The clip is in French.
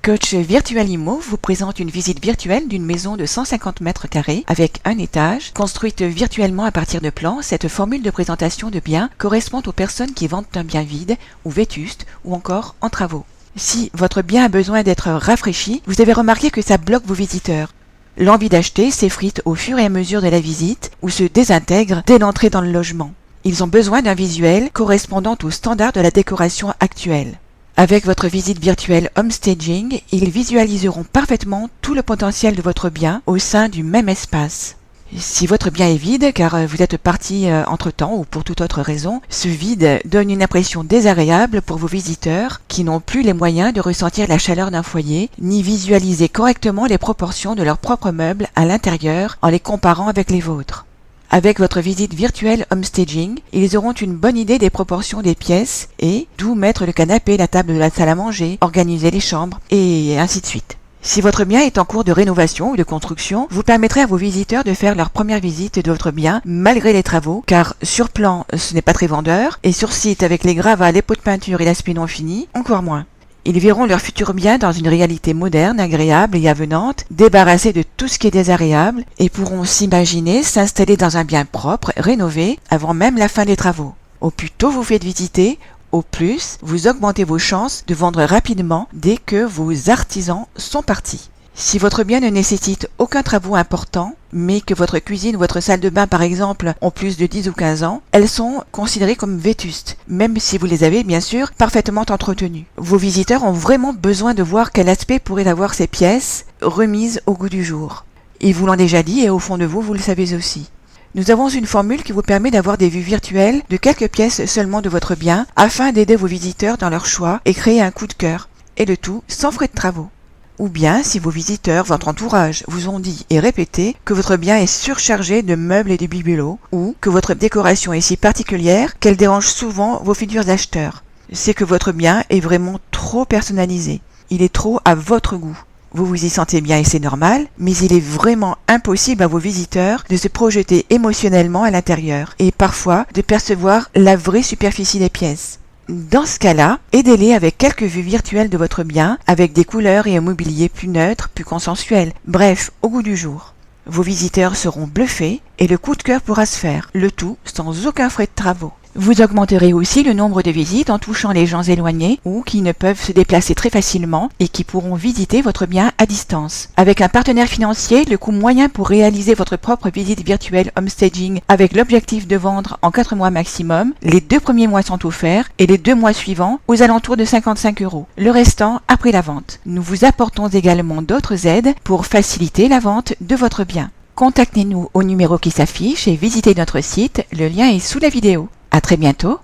Coach Virtual Immo vous présente une visite virtuelle d'une maison de 150 mètres carrés avec un étage, construite virtuellement à partir de plans. Cette formule de présentation de biens correspond aux personnes qui vendent un bien vide ou vétuste ou encore en travaux. Si votre bien a besoin d'être rafraîchi, vous avez remarqué que ça bloque vos visiteurs. L'envie d'acheter s'effrite au fur et à mesure de la visite ou se désintègre dès l'entrée dans le logement. Ils ont besoin d'un visuel correspondant aux standards de la décoration actuelle. Avec votre visite virtuelle Homestaging, ils visualiseront parfaitement tout le potentiel de votre bien au sein du même espace. Si votre bien est vide, car vous êtes parti entre-temps ou pour toute autre raison, ce vide donne une impression désagréable pour vos visiteurs qui n'ont plus les moyens de ressentir la chaleur d'un foyer, ni visualiser correctement les proportions de leurs propres meubles à l'intérieur en les comparant avec les vôtres. Avec votre visite virtuelle Homestaging, ils auront une bonne idée des proportions des pièces et d'où mettre le canapé, la table de la salle à manger, organiser les chambres et ainsi de suite. Si votre bien est en cours de rénovation ou de construction, vous permettrez à vos visiteurs de faire leur première visite de votre bien malgré les travaux, car sur plan ce n'est pas très vendeur et sur site avec les gravats, les pots de peinture et l'aspect non fini, encore moins. Ils verront leur futur bien dans une réalité moderne, agréable et avenante, débarrassés de tout ce qui est désagréable et pourront s'imaginer s'installer dans un bien propre, rénové, avant même la fin des travaux. Au plus tôt vous faites visiter, au plus vous augmentez vos chances de vendre rapidement dès que vos artisans sont partis. Si votre bien ne nécessite aucun travaux important, mais que votre cuisine ou votre salle de bain par exemple ont plus de 10 ou 15 ans, elles sont considérées comme vétustes, même si vous les avez bien sûr parfaitement entretenues. Vos visiteurs ont vraiment besoin de voir quel aspect pourraient avoir ces pièces remises au goût du jour. Ils vous l'ont déjà dit et au fond de vous, vous le savez aussi. Nous avons une formule qui vous permet d'avoir des vues virtuelles de quelques pièces seulement de votre bien afin d'aider vos visiteurs dans leur choix et créer un coup de cœur, et le tout sans frais de travaux. Ou bien si vos visiteurs, votre entourage, vous ont dit et répété que votre bien est surchargé de meubles et de bibelots, ou que votre décoration est si particulière qu'elle dérange souvent vos futurs acheteurs. C'est que votre bien est vraiment trop personnalisé. Il est trop à votre goût. Vous vous y sentez bien et c'est normal, mais il est vraiment impossible à vos visiteurs de se projeter émotionnellement à l'intérieur et parfois de percevoir la vraie superficie des pièces. Dans ce cas-là, aidez-les avec quelques vues virtuelles de votre bien, avec des couleurs et un mobilier plus neutre, plus consensuel, bref, au goût du jour. Vos visiteurs seront bluffés et le coup de cœur pourra se faire, le tout sans aucun frais de travaux. Vous augmenterez aussi le nombre de visites en touchant les gens éloignés ou qui ne peuvent se déplacer très facilement et qui pourront visiter votre bien à distance. Avec un partenaire financier, le coût moyen pour réaliser votre propre visite virtuelle Homestaging avec l'objectif de vendre en 4 mois maximum, les 2 premiers mois sont offerts et les 2 mois suivants aux alentours de 55 €. Le restant après la vente. Nous vous apportons également d'autres aides pour faciliter la vente de votre bien. Contactez-nous au numéro qui s'affiche et visitez notre site, le lien est sous la vidéo. À très bientôt.